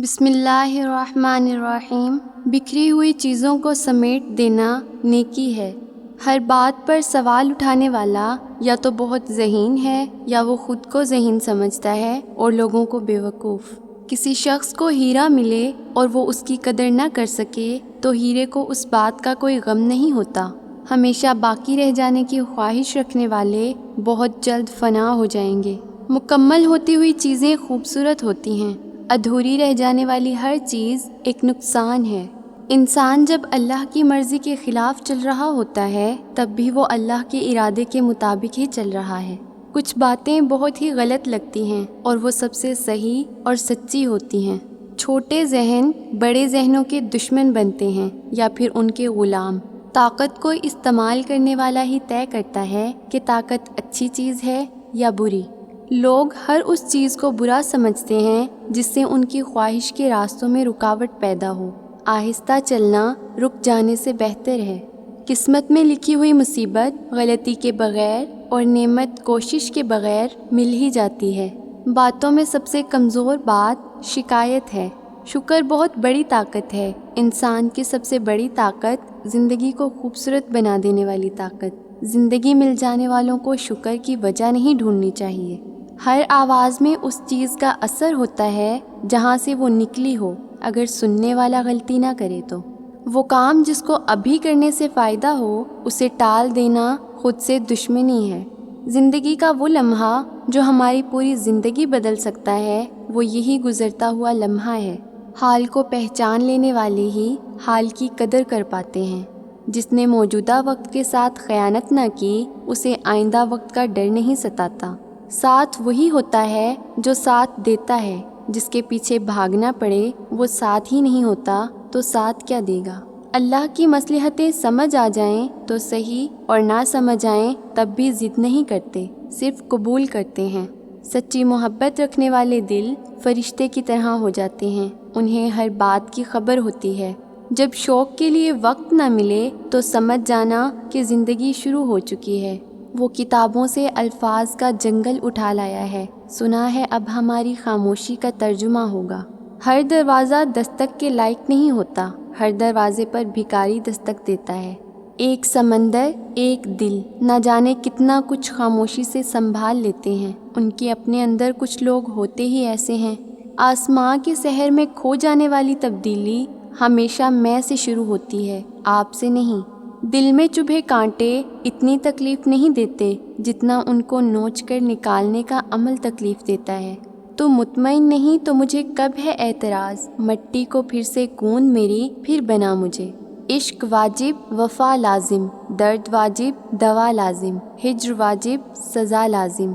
بسم اللہ الرحمن الرحیم۔ بکھری ہوئی چیزوں کو سمیٹ دینا نیکی ہے۔ ہر بات پر سوال اٹھانے والا یا تو بہت ذہین ہے یا وہ خود کو ذہین سمجھتا ہے اور لوگوں کو بیوقوف۔ کسی شخص کو ہیرا ملے اور وہ اس کی قدر نہ کر سکے تو ہیرے کو اس بات کا کوئی غم نہیں ہوتا۔ ہمیشہ باقی رہ جانے کی خواہش رکھنے والے بہت جلد فنا ہو جائیں گے۔ مکمل ہوتی ہوئی چیزیں خوبصورت ہوتی ہیں، ادھوری رہ جانے والی ہر چیز ایک نقصان ہے۔ انسان جب اللہ کی مرضی کے خلاف چل رہا ہوتا ہے تب بھی وہ اللہ کے ارادے کے مطابق ہی چل رہا ہے۔ کچھ باتیں بہت ہی غلط لگتی ہیں اور وہ سب سے صحیح اور سچی ہوتی ہیں۔ چھوٹے ذہن بڑے ذہنوں کے دشمن بنتے ہیں یا پھر ان کے غلام۔ طاقت کو استعمال کرنے والا ہی طے کرتا ہے کہ طاقت اچھی چیز ہے یا بری۔ لوگ ہر اس چیز کو برا سمجھتے ہیں جس سے ان کی خواہش کے راستوں میں رکاوٹ پیدا ہو۔ آہستہ چلنا رک جانے سے بہتر ہے۔ قسمت میں لکھی ہوئی مصیبت غلطی کے بغیر اور نعمت کوشش کے بغیر مل ہی جاتی ہے۔ باتوں میں سب سے کمزور بات شکایت ہے۔ شکر بہت بڑی طاقت ہے۔ انسان کی سب سے بڑی طاقت زندگی کو خوبصورت بنا دینے والی طاقت۔ زندگی مل جانے والوں کو شکر کی وجہ نہیں ڈھونڈنی چاہیے۔ ہر آواز میں اس چیز کا اثر ہوتا ہے جہاں سے وہ نکلی ہو، اگر سننے والا غلطی نہ کرے تو۔ وہ کام جس کو ابھی کرنے سے فائدہ ہو اسے ٹال دینا خود سے دشمنی ہے۔ زندگی کا وہ لمحہ جو ہماری پوری زندگی بدل سکتا ہے وہ یہی گزرتا ہوا لمحہ ہے۔ حال کو پہچان لینے والے ہی حال کی قدر کر پاتے ہیں۔ جس نے موجودہ وقت کے ساتھ خیانت نہ کی اسے آئندہ وقت کا ڈر نہیں ستاتا۔ ساتھ وہی ہوتا ہے جو ساتھ دیتا ہے۔ جس کے پیچھے بھاگنا پڑے وہ ساتھ ہی نہیں ہوتا تو ساتھ کیا دے گا۔ اللہ کی مصلحتیں سمجھ آ جائیں تو صحیح اور نہ سمجھ آئیں تب بھی ضد نہیں کرتے، صرف قبول کرتے ہیں۔ سچی محبت رکھنے والے دل فرشتے کی طرح ہو جاتے ہیں، انہیں ہر بات کی خبر ہوتی ہے۔ جب شوق کے لیے وقت نہ ملے تو سمجھ جانا کہ زندگی شروع ہو چکی ہے۔ وہ کتابوں سے الفاظ کا جنگل اٹھا لایا ہے، سنا ہے اب ہماری خاموشی کا ترجمہ ہوگا۔ ہر دروازہ دستک کے لائق نہیں ہوتا، ہر دروازے پر بھکاری دستک دیتا ہے۔ ایک سمندر، ایک دل، نہ جانے کتنا کچھ خاموشی سے سنبھال لیتے ہیں۔ ان کے اپنے اندر کچھ لوگ ہوتے ہی ایسے ہیں۔ آسماں کے سحر میں کھو جانے والی تبدیلی ہمیشہ میں سے شروع ہوتی ہے، آپ سے نہیں۔ دل میں چبھے کانٹے اتنی تکلیف نہیں دیتے جتنا ان کو نوچ کر نکالنے کا عمل تکلیف دیتا ہے۔ تو مطمئن نہیں تو مجھے کب ہے اعتراض، مٹی کو پھر سے گوندھ میری پھر بنا مجھے۔ عشق واجب وفا لازم، درد واجب دوا لازم، ہجر واجب سزا لازم۔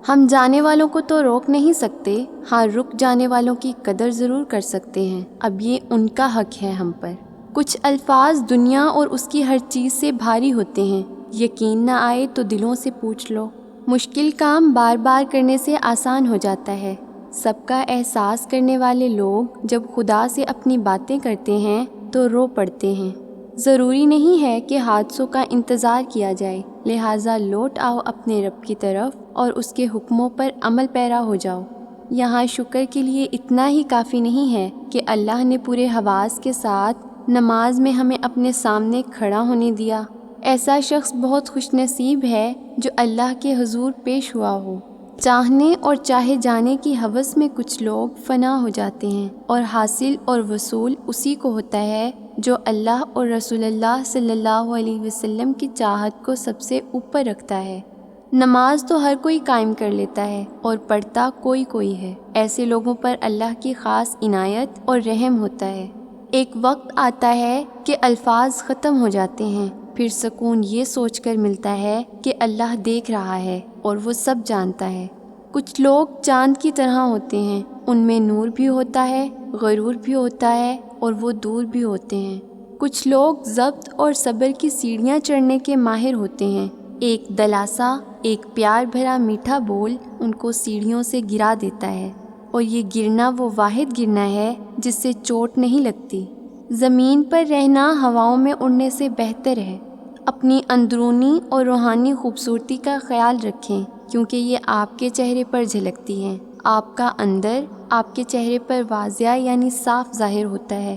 ہم جانے والوں کو تو روک نہیں سکتے، ہاں رک جانے والوں کی قدر ضرور کر سکتے ہیں، اب یہ ان کا حق ہے ہم پر۔ کچھ الفاظ دنیا اور اس کی ہر چیز سے بھاری ہوتے ہیں، یقین نہ آئے تو دلوں سے پوچھ لو۔ مشکل کام بار بار کرنے سے آسان ہو جاتا ہے۔ سب کا احساس کرنے والے لوگ جب خدا سے اپنی باتیں کرتے ہیں تو رو پڑتے ہیں۔ ضروری نہیں ہے کہ حادثوں کا انتظار کیا جائے، لہٰذا لوٹ آؤ اپنے رب کی طرف اور اس کے حکموں پر عمل پیرا ہو جاؤ۔ یہاں شکر کے لیے اتنا ہی کافی نہیں ہے کہ اللہ نے پورے حواس کے ساتھ نماز میں ہمیں اپنے سامنے کھڑا ہونے دیا۔ ایسا شخص بہت خوش نصیب ہے جو اللہ کے حضور پیش ہوا ہو۔ چاہنے اور چاہے جانے کی ہوس میں کچھ لوگ فنا ہو جاتے ہیں اور حاصل اور وصول اسی کو ہوتا ہے جو اللہ اور رسول اللہ صلی اللہ علیہ وسلم کی چاہت کو سب سے اوپر رکھتا ہے۔ نماز تو ہر کوئی قائم کر لیتا ہے اور پڑھتا کوئی کوئی ہے۔ ایسے لوگوں پر اللہ کی خاص عنایت اور رحم ہوتا ہے۔ ایک وقت آتا ہے کہ الفاظ ختم ہو جاتے ہیں، پھر سکون یہ سوچ کر ملتا ہے کہ اللہ دیکھ رہا ہے اور وہ سب جانتا ہے۔ کچھ لوگ چاند کی طرح ہوتے ہیں، ان میں نور بھی ہوتا ہے، غرور بھی ہوتا ہے اور وہ دور بھی ہوتے ہیں۔ کچھ لوگ ضبط اور صبر کی سیڑھیاں چڑھنے کے ماہر ہوتے ہیں، ایک دلاسا، ایک پیار بھرا میٹھا بول ان کو سیڑھیوں سے گرا دیتا ہے، اور یہ گرنا وہ واحد گرنا ہے جس سے چوٹ نہیں لگتی۔ زمین پر رہنا ہواؤں میں اڑنے سے بہتر ہے۔ اپنی اندرونی اور روحانی خوبصورتی کا خیال رکھیں کیونکہ یہ آپ کے چہرے پر جھلکتی ہیں۔ آپ کا اندر آپ کے چہرے پر واضح یعنی صاف ظاہر ہوتا ہے۔